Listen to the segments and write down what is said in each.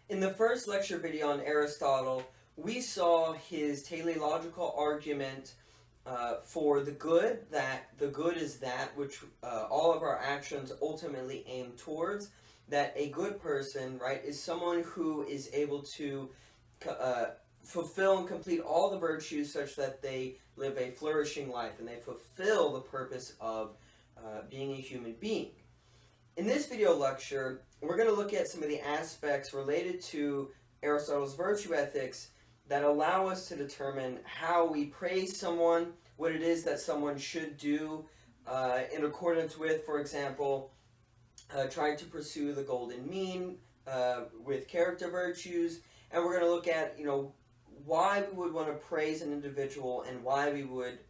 In the first lecture video on Aristotle, we saw his teleological argument for the good, that the good is that which all of our actions ultimately aim towards, that a good person, right, is someone who is able to fulfill and complete all the virtues such that they live a flourishing life and they fulfill the purpose of being a human being. In this video lecture, we're going to look at some of the aspects related to Aristotle's virtue ethics that allow us to determine how we praise someone, what it is that someone should do in accordance with, for example, trying to pursue the golden mean with character virtues, and we're going to look at, why we would want to praise an individual and why we would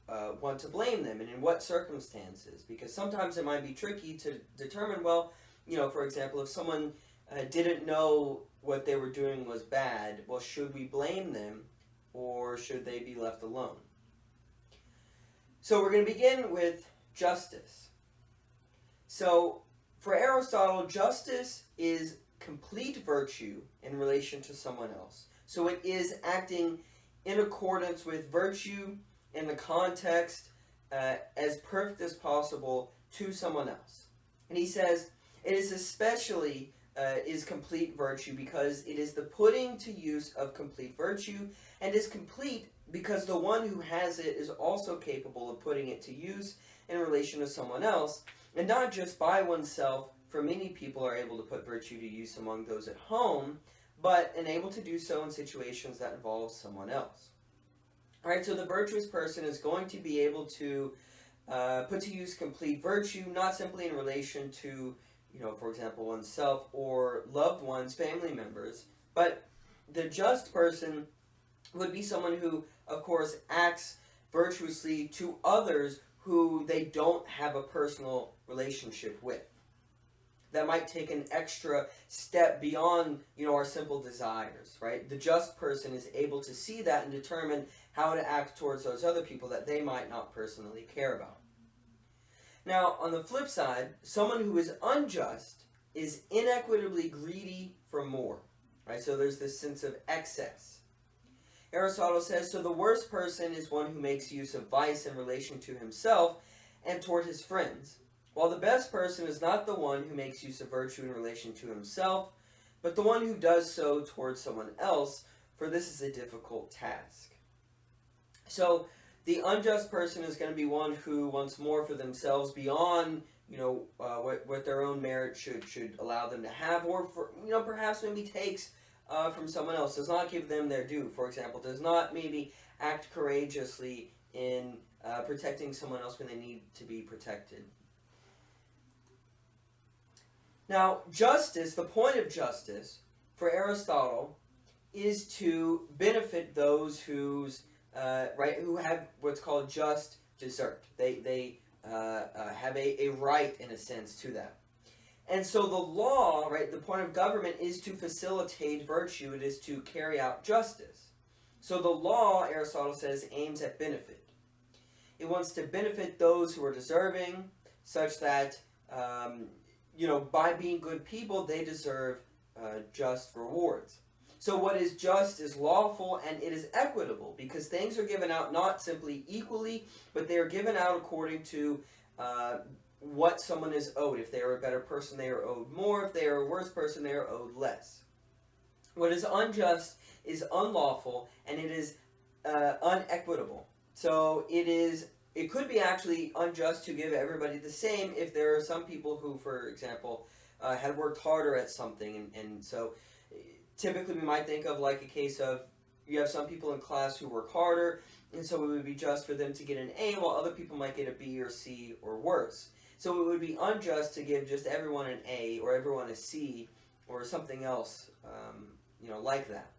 want to blame them and in what circumstances. Because sometimes it might be tricky to determine, well, for example, if someone didn't know what they were doing was bad, well, should we blame them or should they be left alone? So we're going to begin with justice. So for Aristotle, justice is complete virtue in relation to someone else. So it is acting in accordance with virtue in the context as perfect as possible to someone else. And he says it is especially is complete virtue because it is the putting to use of complete virtue, and is complete because the one who has it is also capable of putting it to use in relation to someone else, and not just by oneself, for many people are able to put virtue to use among those at home, but able to do so in situations that involve someone else. Alright, so the virtuous person is going to be able to put to use complete virtue, not simply in relation to, for example, oneself or loved ones, family members, but the just person would be someone who, of course, acts virtuously to others who they don't have a personal relationship with. That might take an extra step beyond, our simple desires, right? The just person is able to see that and determine how to act towards those other people that they might not personally care about. Now, on the flip side, someone who is unjust is inequitably greedy for more, right? So there's this sense of excess. Aristotle says, so the worst person is one who makes use of vice in relation to himself and toward his friends, while the best person is not the one who makes use of virtue in relation to himself, but the one who does so towards someone else, for this is a difficult task. So the unjust person is going to be one who wants more for themselves beyond, what their own merit should allow them to have, or for, perhaps maybe takes from someone else, does not give them their due, for example, does not maybe act courageously in protecting someone else when they need to be protected. Now, justice, the point of justice for Aristotle is to benefit those who have what's called just desert. They have a right, in a sense, to that. And so the law, the point of government is to facilitate virtue. It is to carry out justice. So the law, Aristotle says, aims at benefit. It wants to benefit those who are deserving, such that by being good people, they deserve just rewards. So what is just is lawful, and it is equitable, because things are given out not simply equally, but they are given out according to what someone is owed. If they are a better person, they are owed more. If they are a worse person, they are owed less. What is unjust is unlawful, and it is unequitable. So it could be actually unjust to give everybody the same if there are some people who, for example, had worked harder at something. And so typically we might think of like a case of you have some people in class who work harder, and so it would be just for them to get an A, while other people might get a B or C or worse. So it would be unjust to give just everyone an A or everyone a C or something else, like that.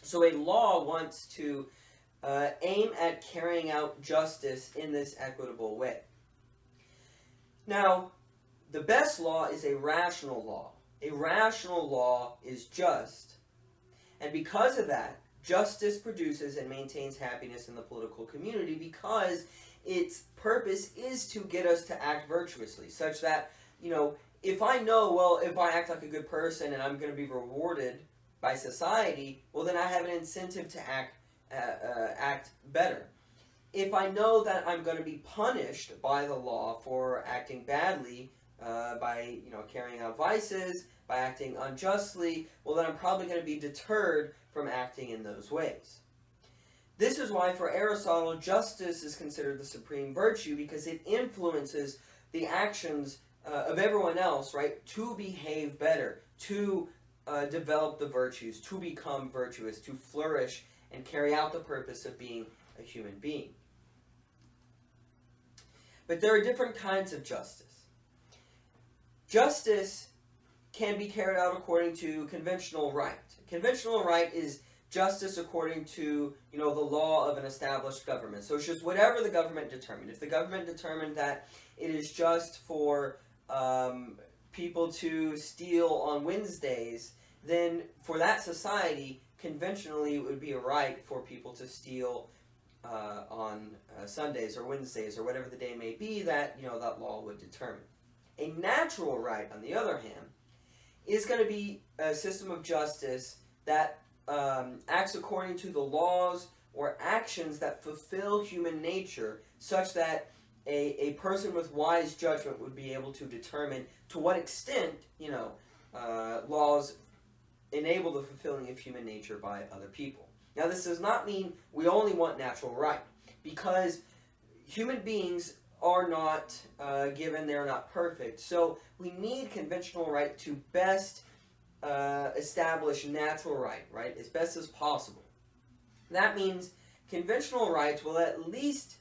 So a law wants to aim at carrying out justice in this equitable way. Now, the best law is a rational law. A rational law is just. And because of that, justice produces and maintains happiness in the political community, because its purpose is to get us to act virtuously, such that, if I know, well, if I act like a good person and I'm going to be rewarded by society, well, then I have an incentive to act better. If I know that I'm going to be punished by the law for acting badly, by carrying out vices, by acting unjustly, well, then I'm probably going to be deterred from acting in those ways. This is why, for Aristotle, justice is considered the supreme virtue, because it influences the actions of everyone else, right, to behave better, to develop the virtues, to become virtuous, to flourish and carry out the purpose of being a human being. But there are different kinds of justice. Justice can be carried out according to conventional right. Conventional right is justice according to, the law of an established government. So it's just whatever the government determined. If the government determined that it is just for people to steal on Wednesdays, then for that society, conventionally it would be a right for people to steal on Sundays or Wednesdays or whatever the day may be that, that law would determine. A natural right, on the other hand, is going to be a system of justice that acts according to the laws or actions that fulfill human nature, such that a person with wise judgment would be able to determine to what extent, laws enable the fulfilling of human nature by other people. Now, this does not mean we only want natural right, because human beings are not given, they're not perfect. So we need conventional right to best establish natural right, as best as possible. That means conventional rights will at least,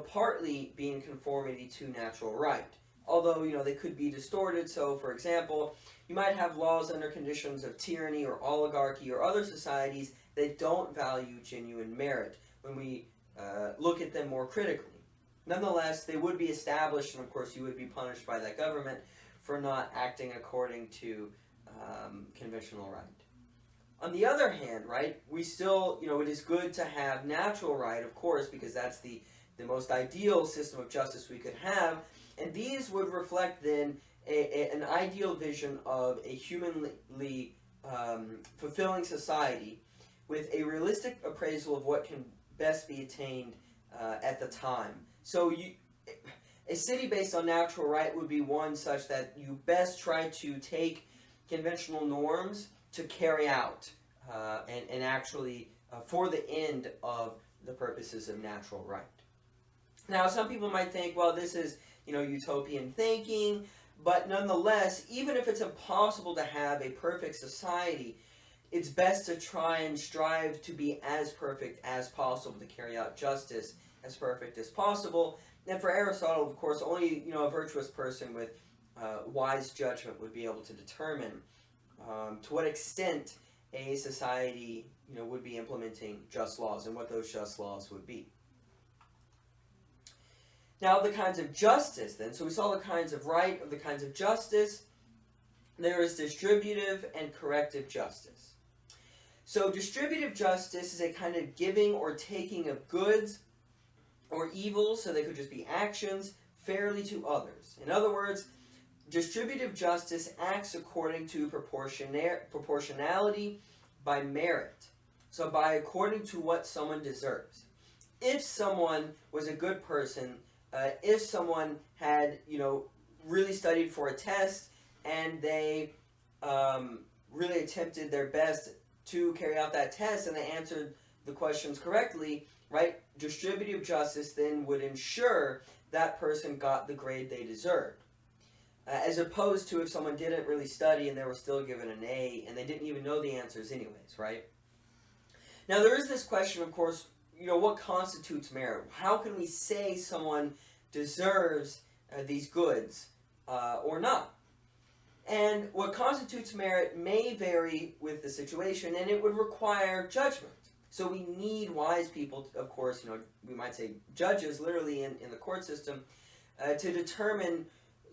partly be in conformity to natural right. Although, they could be distorted. So, for example, you might have laws under conditions of tyranny or oligarchy or other societies that don't value genuine merit when we look at them more critically. Nonetheless, they would be established, and of course you would be punished by that government for not acting according to conventional right. On the other hand, right, we still, it is good to have natural right, of course, because that's the most ideal system of justice we could have, and these would reflect then an ideal vision of a humanly fulfilling society with a realistic appraisal of what can best be attained at the time. So a city based on natural right would be one such that you best try to take conventional norms to carry out and actually for the end of the purposes of natural right. Now, some people might think, well, this is, utopian thinking, but nonetheless, even if it's impossible to have a perfect society, it's best to try and strive to be as perfect as possible, to carry out justice as perfect as possible. And for Aristotle, of course, only a virtuous person with wise judgment would be able to determine to what extent a society would be implementing just laws and what those just laws would be. Now, the kinds of justice then. So we saw the kinds of right, of the kinds of justice. There is distributive and corrective justice. So distributive justice is a kind of giving or taking of goods or evils, so they could just be actions, fairly to others. In other words, distributive justice acts according to proportionality by merit. So by according to what someone deserves. If someone was a good person, if someone had, really studied for a test and they really attempted their best to carry out that test and they answered the questions correctly, right? Distributive justice then would ensure that person got the grade they deserved. As opposed to if someone didn't really study and they were still given an A and they didn't even know the answers anyways, right? Now there is this question, of course, what constitutes merit? How can we say someone deserves these goods or not? And what constitutes merit may vary with the situation, and it would require judgment. So we need wise people, of course, we might say judges, literally in the court system, to determine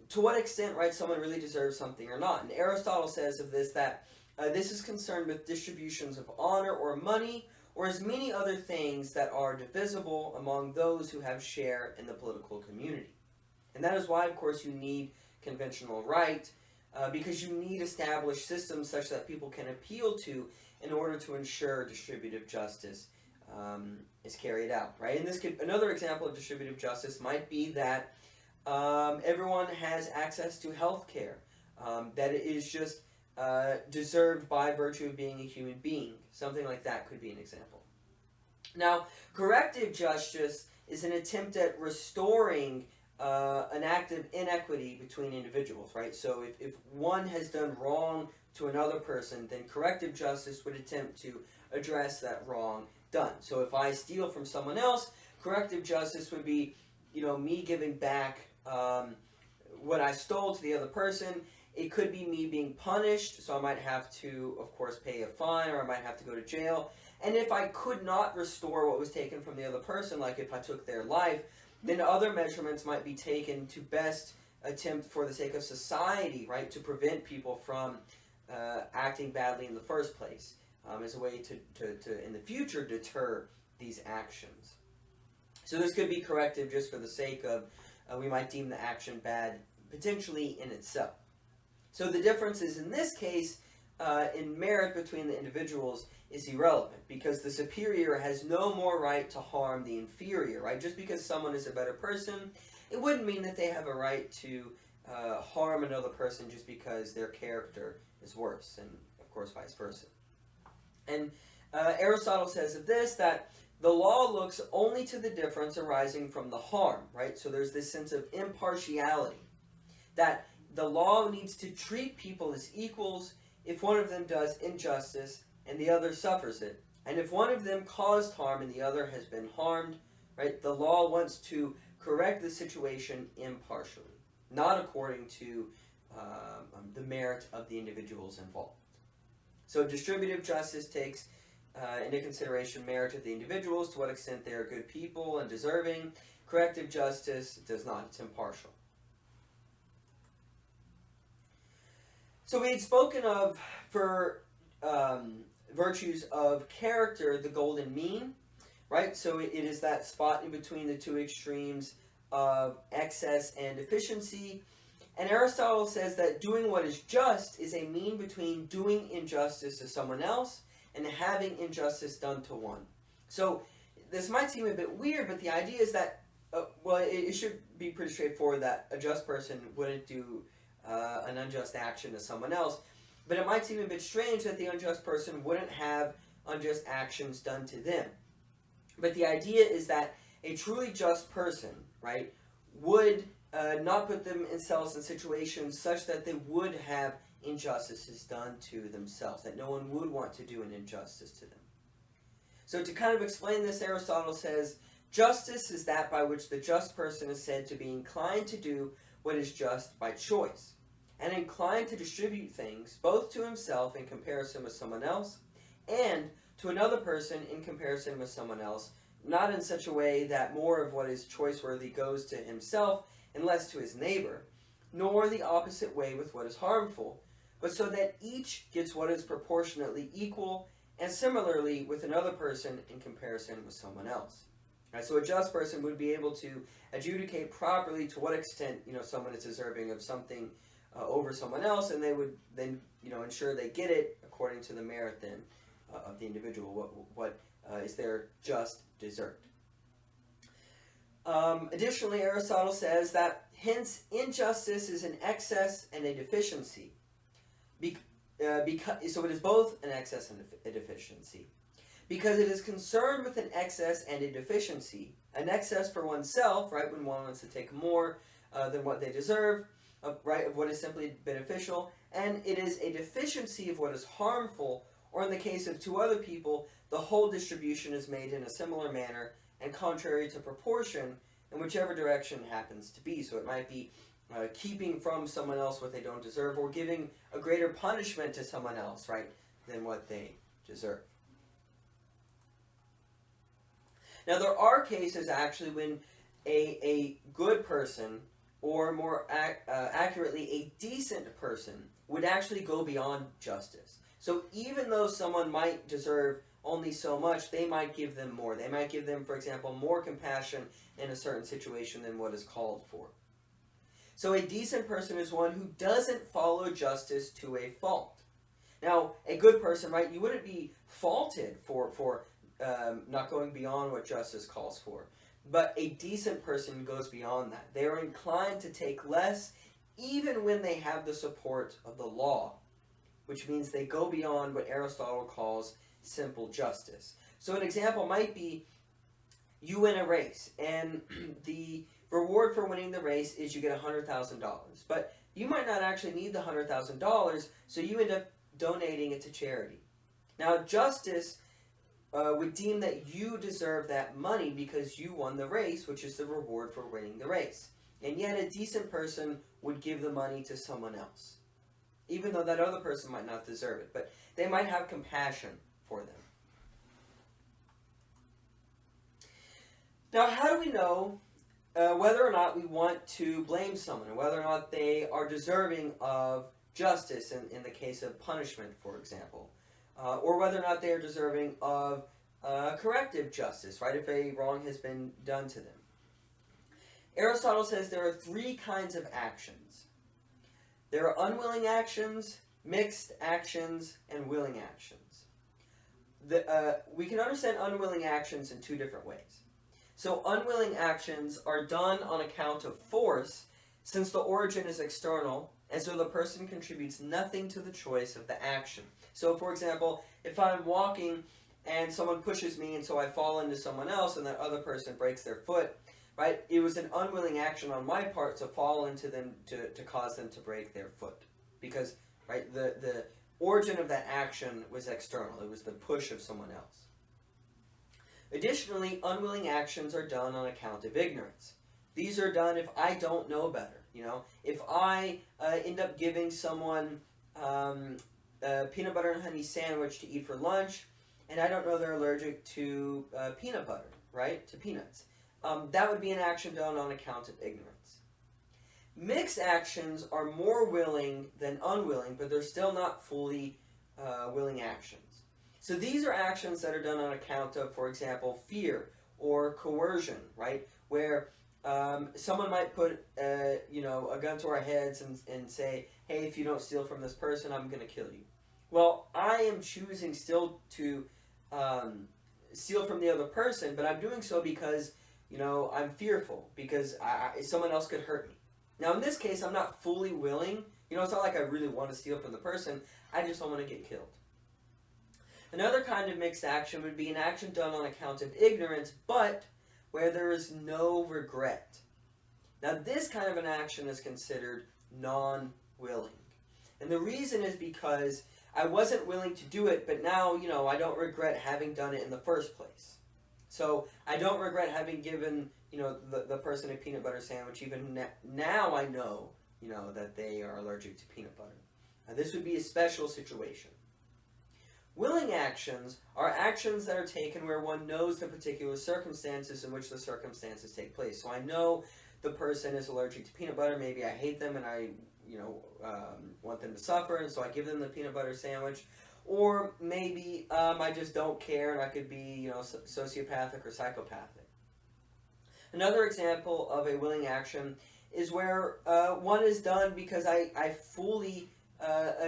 to what extent, right, someone really deserves something or not. And Aristotle says of this that this is concerned with distributions of honor or money, or as many other things that are divisible among those who have share in the political community. And that is why, of course, you need conventional right because you need established systems such that people can appeal to in order to ensure distributive justice is carried out, right? And another example of distributive justice might be that everyone has access to health care, that it is just deserved by virtue of being a human being. Something like that could be an example. Now, corrective justice is an attempt at restoring an act of inequity between individuals, right? So if one has done wrong to another person, then corrective justice would attempt to address that wrong done. So if I steal from someone else, corrective justice would be, me giving back what I stole to the other person. It could be me being punished, so I might have to, of course, pay a fine, or I might have to go to jail. And if I could not restore what was taken from the other person, like if I took their life, then other measurements might be taken to best attempt, for the sake of society, right, to prevent people from acting badly in the first place, as a way to, in the future, deter these actions. So this could be corrective just for the sake of, we might deem the action bad, potentially in itself. So the differences in this case, in merit between the individuals, is irrelevant, because the superior has no more right to harm the inferior, right? Just because someone is a better person, it wouldn't mean that they have a right to harm another person just because their character is worse, and of course vice versa. And Aristotle says of this that the law looks only to the difference arising from the harm, right? So there's this sense of impartiality, that the law needs to treat people as equals if one of them does injustice and the other suffers it. And if one of them caused harm and the other has been harmed, right, the law wants to correct the situation impartially, not according to the merit of the individuals involved. So distributive justice takes into consideration merit of the individuals, to what extent they are good people and deserving. Corrective justice does not, it's impartial. So we had spoken of, for virtues of character, the golden mean, right? So it is that spot in between the two extremes of excess and deficiency. And Aristotle says that doing what is just is a mean between doing injustice to someone else and having injustice done to one. So this might seem a bit weird, but the idea is that, it should be pretty straightforward that a just person wouldn't do an unjust action to someone else. But it might seem a bit strange that the unjust person wouldn't have unjust actions done to them. But the idea is that a truly just person, right, would not put themselves in situations such that they would have injustices done to themselves, that no one would want to do an injustice to them. So to kind of explain this, Aristotle says, justice is that by which the just person is said to be inclined to do what is just by choice, and inclined to distribute things both to himself in comparison with someone else, and to another person in comparison with someone else, not in such a way that more of what is choice-worthy goes to himself and less to his neighbor, nor the opposite way with what is harmful, but so that each gets what is proportionately equal, and similarly with another person in comparison with someone else. Right, so a just person would be able to adjudicate properly to what extent someone is deserving of something over someone else, and they would then ensure they get it according to the merit then of the individual, what is their just desert. Additionally, Aristotle says that hence injustice is an excess and a deficiency. So it is both an excess and a deficiency. Because it is concerned with an excess and a deficiency. An excess for oneself, right, when one wants to take more than what they deserve, right, of what is simply beneficial. And it is a deficiency of what is harmful, or in the case of two other people, the whole distribution is made in a similar manner and contrary to proportion in whichever direction it happens to be. So it might be keeping from someone else what they don't deserve, or giving a greater punishment to someone else, right, than what they deserve. Now, there are cases, actually, when a good person, or more accurately, a decent person, would actually go beyond justice. So even though someone might deserve only so much, they might give them more. They might give them, for example, more compassion in a certain situation than what is called for. So a decent person is one who doesn't follow justice to a fault. Now, a good person, right, you wouldn't be faulted for not going beyond what justice calls for. But a decent person goes beyond that. They are inclined to take less even when they have the support of the law, which means they go beyond what Aristotle calls simple justice. So an example might be you win a race, and the reward for winning the race is you get $100,000. But you might not actually need the $100,000, so you end up donating it to charity. Now, justice would deem that you deserve that money because you won the race, which is the reward for winning the race. And yet a decent person would give the money to someone else, even though that other person might not deserve it. But they might have compassion for them. Now, how do we know whether or not we want to blame someone, and whether or not they are deserving of justice in the case of punishment, for example, or whether or not they are deserving of corrective justice, right, if a wrong has been done to them? Aristotle says there are three kinds of actions. There are unwilling actions, mixed actions, and willing actions. We can understand unwilling actions in two different ways. So unwilling actions are done on account of force, since the origin is external, and so the person contributes nothing to the choice of the action. So, for example, if I'm walking and someone pushes me and so I fall into someone else and that other person breaks their foot, right? It was an unwilling action on my part to fall into them to cause them to break their foot. Because, right, the origin of that action was external. It was the push of someone else. Additionally, unwilling actions are done on account of ignorance. These are done if I don't know better. You know, if I end up giving someone a peanut butter and honey sandwich to eat for lunch, and I don't know they're allergic to peanut butter, right, to peanuts, that would be an action done on account of ignorance. Mixed actions are more willing than unwilling, but they're still not fully willing actions. So these are actions that are done on account of, for example, fear or coercion, right, where someone might put a gun to our heads and say, hey, if you don't steal from this person, I'm going to kill you. Well, I am choosing still to steal from the other person, but I'm doing so because, I'm fearful, because someone else could hurt me. Now, in this case, I'm not fully willing. It's not like I really want to steal from the person. I just don't want to get killed. Another kind of mixed action would be an action done on account of ignorance, but where there is no regret. Now, this kind of an action is considered non-willing. And the reason is because I wasn't willing to do it, but now, I don't regret having done it in the first place. So I don't regret having given, the person a peanut butter sandwich, even now I know, that they are allergic to peanut butter. Now, this would be a special situation. Willing actions are actions that are taken where one knows the particular circumstances in which the circumstances take place. So I know the person is allergic to peanut butter. Maybe I hate them and I, want them to suffer, and so I give them the peanut butter sandwich. Or maybe I just don't care, and I could be, sociopathic or psychopathic. Another example of a willing action is where one is done because I fully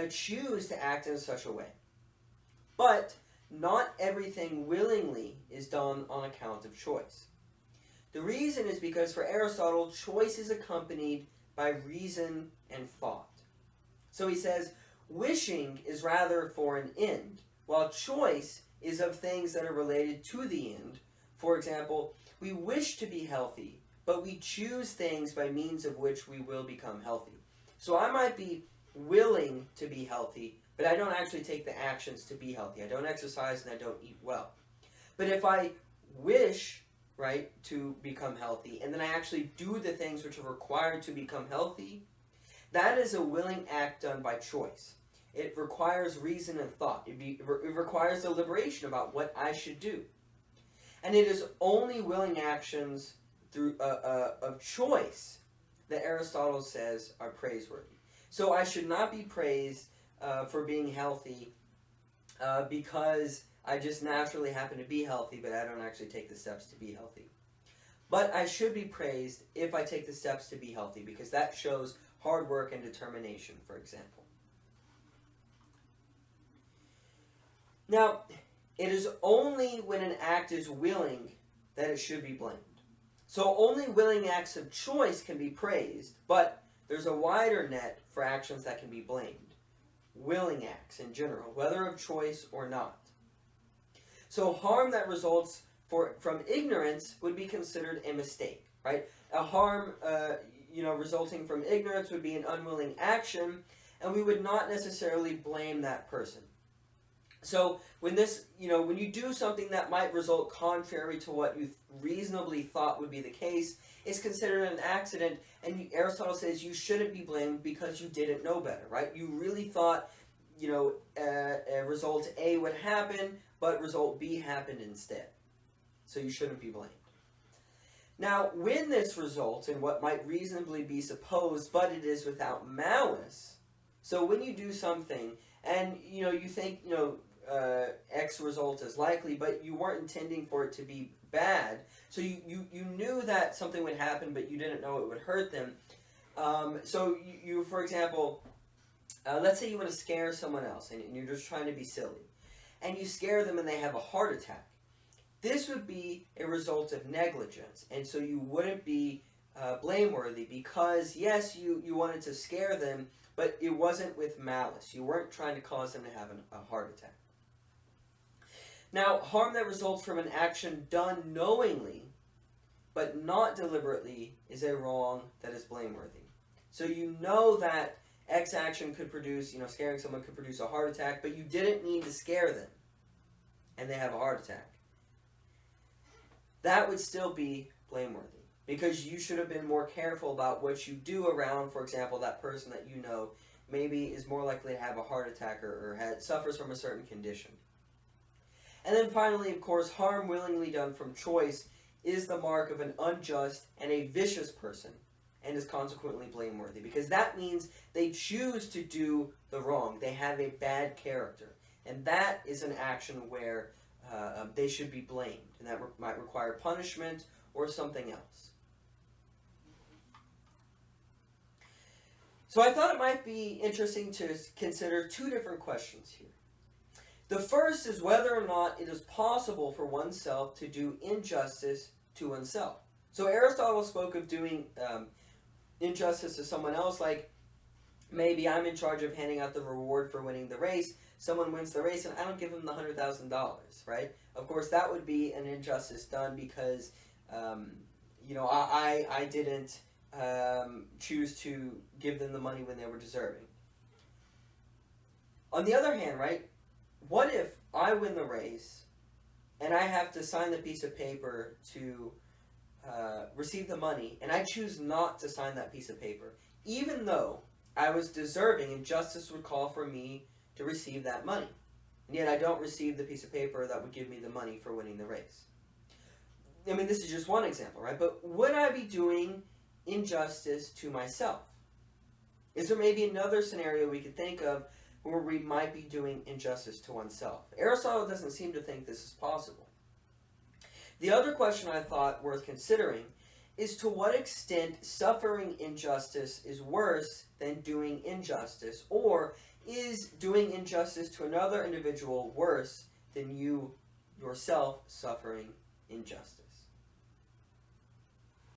choose to act in such a way. But not everything willingly is done on account of choice. The reason is because for Aristotle, choice is accompanied by reason and thought. So he says, wishing is rather for an end, while choice is of things that are related to the end. For example, we wish to be healthy, but we choose things by means of which we will become healthy. So I might be willing to be healthy, but I don't actually take the actions to be healthy. I don't exercise and I don't eat well. But if I wish, right, to become healthy, and then I actually do the things which are required to become healthy, that is a willing act done by choice. It requires reason and thought. It requires deliberation about what I should do. And it is only willing actions through of choice that Aristotle says are praiseworthy. So I should not be praised for being healthy because I just naturally happen to be healthy, but I don't actually take the steps to be healthy. but I should be praised if I take the steps to be healthy, because that shows hard work and determination, for example. Now, it is only when an act is willing that it should be blamed. So only willing acts of choice can be praised, but there's a wider net for actions that can be blamed. Willing acts in general, whether of choice or not. So harm that results from ignorance would be considered a mistake, right? A harm resulting from ignorance would be an unwilling action, and we would not necessarily blame that person. So when you do something that might result contrary to what you reasonably thought would be the case, it's considered an accident, and Aristotle says you shouldn't be blamed because you didn't know better, right? You really thought, result A would happen, but result B happened instead. So you shouldn't be blamed. Now, when this results in what might reasonably be supposed, but it is without malice, so when you do something and you think X result is likely, but you weren't intending for it to be bad, so you knew that something would happen, but you didn't know it would hurt them. So you for example, let's say you want to scare someone else, and you're just trying to be silly, and you scare them and they have a heart attack. This would be a result of negligence, and so you wouldn't be blameworthy, because yes, you wanted to scare them, but it wasn't with malice. You weren't trying to cause them to have a heart attack. Now, harm that results from an action done knowingly, but not deliberately, is a wrong that is blameworthy. So you know that X action could produce, scaring someone could produce a heart attack, but you didn't mean to scare them, and they have a heart attack. That would still be blameworthy, because you should have been more careful about what you do around, for example, that person that you know maybe is more likely to have a heart attack or suffers from a certain condition. And then finally, of course, harm willingly done from choice is the mark of an unjust and a vicious person, and is consequently blameworthy, because that means they choose to do the wrong. They have a bad character, and that is an action where they should be blamed, and that might require punishment or something else. So I thought it might be interesting to consider two different questions here. The first is whether or not it is possible for oneself to do injustice to oneself. So Aristotle spoke of doing injustice to someone else, like maybe I'm in charge of handing out the reward for winning the race. Someone wins the race and I don't give them the $100,000, right? Of course, that would be an injustice done because, I didn't choose to give them the money when they were deserving. On the other hand, right, what if I win the race and I have to sign the piece of paper to receive the money, and I choose not to sign that piece of paper, even though I was deserving and justice would call for me to receive that money, and yet I don't receive the piece of paper that would give me the money for winning the race. I mean, this is just one example, right? But would I be doing injustice to myself? Is there maybe another scenario we could think of where we might be doing injustice to oneself? Aristotle doesn't seem to think this is possible. The other question I thought worth considering is to what extent suffering injustice is worse than doing injustice, or is doing injustice to another individual worse than you yourself suffering injustice?